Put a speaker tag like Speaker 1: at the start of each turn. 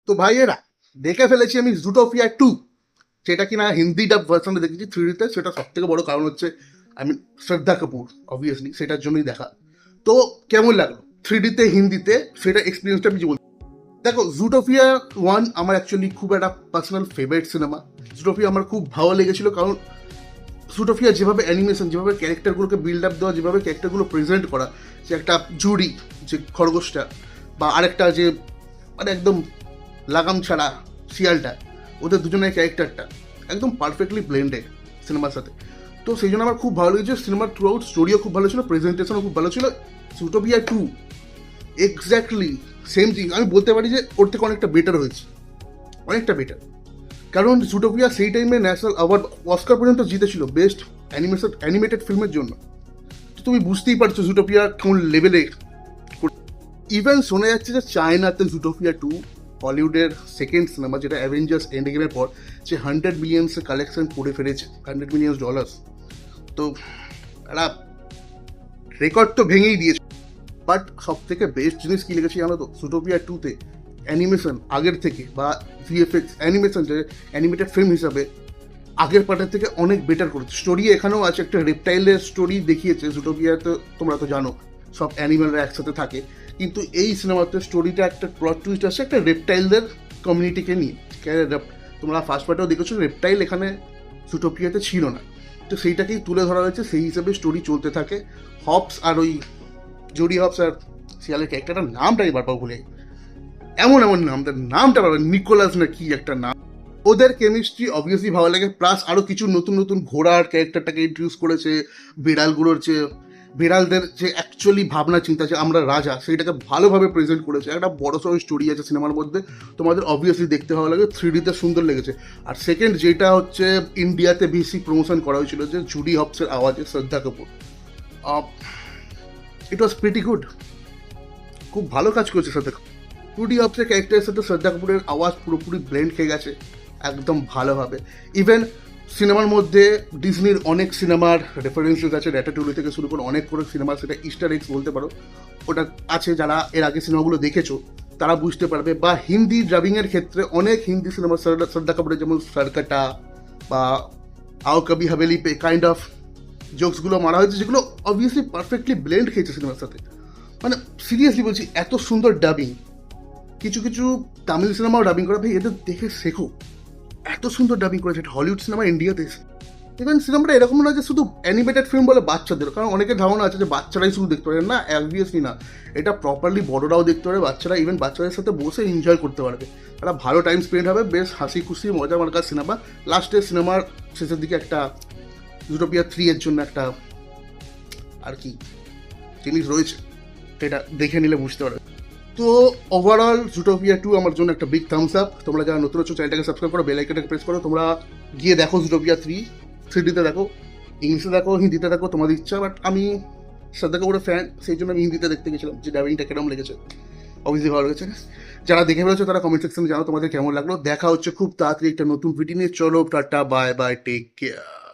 Speaker 1: তো ভাইয়েরা, দেখে ফেলেছি আমি জুটোপিয়া 2, যেটা কিনা হিন্দি ডাব ভার্সনে দেখেছি 3D-তে। সেটা সব থেকে বড় কারণ হচ্ছে আমি শ্রদ্ধা কাপুর, অবভিয়াসলি সেটার জন্যই দেখা। তো কেমন লাগলো 3D-তে হিন্দিতে, সেটা এক্সপিরিয়েন্সটা আমি বলছি। দেখো, জুটোপিয়া 1 আমার অ্যাকচুয়ালি খুব একটা পার্সোনাল ফেভারিট সিনেমা। জুটোপিয়া আমার খুব ভালো লেগেছিল, কারণ জুটোপিয়া যেভাবে অ্যানিমেশন, যেভাবে ক্যারেক্টারগুলোকে বিল্ড আপ দেওয়া, যেভাবে ক্যারেক্টারগুলো প্রেজেন্ট করা, যে একটা জুড়ি, যে খরগোশটা, বা আরেকটা যে মানে একদম লাগাম ছাড়া শিয়ালটা, ওদের দুজনের ক্যারেক্টারটা একদম পারফেক্টলি ব্লেন্ডেড সিনেমার সাথে। তো সেই জন্য আমার খুব ভালো লেগেছে। সিনেমার থ্রু আউট স্টোরিও খুব ভালো ছিল, প্রেজেন্টেশনও খুব ভালো ছিল। জুটোপিয়া 2 এক্স্যাক্টলি সেম থিং, আমি বলতে পারি যে ওর থেকে অনেকটা বেটার হয়েছে, অনেকটা বেটার। কারণ জুটোপিয়া সেই টাইমে ন্যাশনাল অ্যাওয়ার্ড, অস্কার পর্যন্ত জিতেছিল বেস্ট অ্যানিমেটেড ফিল্মের জন্য। তো তুমি বুঝতেই পারছো জুটোপিয়া কোন লেভেলে। ইভেন শোনা যাচ্ছে যে চায়নাতে জুটোপিয়া 2 হলিউডের সেকেন্ড সিনেমা, যেটা অ্যাভেঞ্জার্স এন্ড গেমের পর, যে $100 মিলিয়ন কালেকশন করে ফেলেছে, $100 মিলিয়ন। তো একটা রেকর্ড তো ভেঙেই দিয়েছে। বাট সব থেকে বেস্ট জিনিস কি লেগেছে জানো তো, জুটোপিয়া 2-তে অ্যানিমেশন আগের থেকে, বা ভিএফএক্স অ্যানিমেশন, যে অ্যানিমেটেড ফিল্ম হিসাবে আগের পার্টের থেকে অনেক বেটার করেছে। স্টোরি এখানেও আছে, একটা রেপটাইলের স্টোরি দেখিয়েছে। জুটোপিয়াতে তোমরা তো জানো সব অ্যানিমেলরা একসাথে থাকে, কিন্তু এই সিনেমাতে স্টোরিটা একটা প্লট টুইস্ট আছে একটা রেপটাইলদের কমিউনিটিকে নিয়ে। তোমরা ফার্স্ট পার্টেও দেখেছো রেপটাইল এখানে জুটোপিয়াতে ছিল না, তো সেইটাকেই তুলে ধরা হয়েছে। সেই হিসাবে স্টোরি চলতে থাকে। হবস আর ওই জোডি হবস আর শিয়ালের ক্যারেক্টারটার নামটা এবার ভুলে, এমন এমন নাম, তার নামটা পারবে, নিকোলাস না কি একটা নাম। ওদের কেমিস্ট্রি অবভিয়াসলি ভালো লাগে। প্লাস আরো কিছু নতুন নতুন ঘোড়ার ক্যারেক্টারটাকে ইন্ট্রোডিউস করেছে। বিড়ালগুলোর যে, বিড়ালদের যে অ্যাকচুয়ালি ভাবনা চিন্তা, যে আমরা রাজা, সেইটাকে ভালোভাবে প্রেজেন্ট করেছে। একটা বড় সড়ো স্টোরি আছে সিনেমার মধ্যে, তোমাদের অবভিয়াসলি দেখতে ভালো লাগে। 3D-তে সুন্দর লেগেছে। আর সেকেন্ড যেটা হচ্ছে, ইন্ডিয়াতে বেশি প্রমোশন করা হয়েছিল, যে জুডি হবসের আওয়াজে শ্রদ্ধা কাপুর, ইট ওয়াজ প্রিটি গুড। খুব ভালো কাজ করেছে শ্রদ্ধা কাপুর। জুডি হবসের ক্যারেক্টারের সাথে শ্রদ্ধা কাপুরের আওয়াজ পুরোপুরি ব্লেন্ড খেয়ে গেছে একদম ভালোভাবে। ইভেন সিনেমার মধ্যে ডিজনির অনেক সিনেমার রেফারেন্সেস আছে, র্যাটাটুলি থেকে শুরু করে অনেক করে সিনেমা, সেটা ইস্টার এগস বলতে পারো, ওটা আছে। যারা এর আগে সিনেমাগুলো দেখেছো তারা বুঝতে পারবে। বা হিন্দি ডাবিংয়ের ক্ষেত্রে অনেক হিন্দি সিনেমা, শ্রদ্ধা কাপুরের যেমন সরকটা বা আও কবি হাভেলি পে কাইন্ড অফ জোকসগুলো মারা হয়েছে, যেগুলো অবভিয়াসলি পারফেক্টলি ব্লেন্ড খেয়েছে সিনেমার সাথে। মানে সিরিয়াসলি বলছি, এত সুন্দর ডাবিং। কিছু কিছু তামিল সিনেমাও ডাবিং করা, ভাই এদের দেখে শেখো, এত সুন্দর ডাবিং করেছে। এটা হলিউড সিনেমা ইন্ডিয়াতে এসে। ইভেন সিনেমাটা এরকম না যে শুধু অ্যানিমেটেড ফিল্ম বলে বাচ্চাদের, কারণ অনেকের ধারণা আছে যে বাচ্চারাই শুধু দেখতে পারে, না, অবভিয়াসলি না। এটা প্রপারলি বড়রাও দেখতে পারে, বাচ্চারা, ইভেন বাচ্চাদের সাথে বসে এনজয় করতে পারবে। একটা ভালো টাইম স্পেন্ড হবে, বেশ হাসি খুশি মজা মার্কার সিনেমা। লাস্টে সিনেমার শেষের দিকে একটা জুটোপিয়া 3 এর জন্য একটা আর কি জিনিস রয়েছে, সেটা দেখে নিলে বুঝতে পারবে। তো ওভারঅল জুটোপিয়া 2 আমার জন্য একটা বিগ থামস আপ। তোমরা যারা নতুন হচ্ছ চ্যানেলটাকে সাবস্ক্রাইব করো, বেল আইকনটাকে প্রেস করো। তোমরা গিয়ে দেখো জুটোপিয়া 3, 3D-তে দেখো, ইংলিশে দেখো, হিন্দিতে দেখো, তোমাদের ইচ্ছা। বাট আমি শ্রদ্ধা কাপুরের ফ্যান, সেই জন্য আমি হিন্দিতে দেখতে গেছিলাম, যে ডাবিংটা কেমন লেগেছে। অবভিয়াসলি ভালো লেগেছে। যারা দেখে ফেলেছো তারা কমেন্ট সেকশনে জানো তোমাদের কেমন লাগলো। দেখা হচ্ছে খুব তাড়াতাড়ি একটা নতুন ভিডিও নিয়ে। চলো tata, bye bye, take care.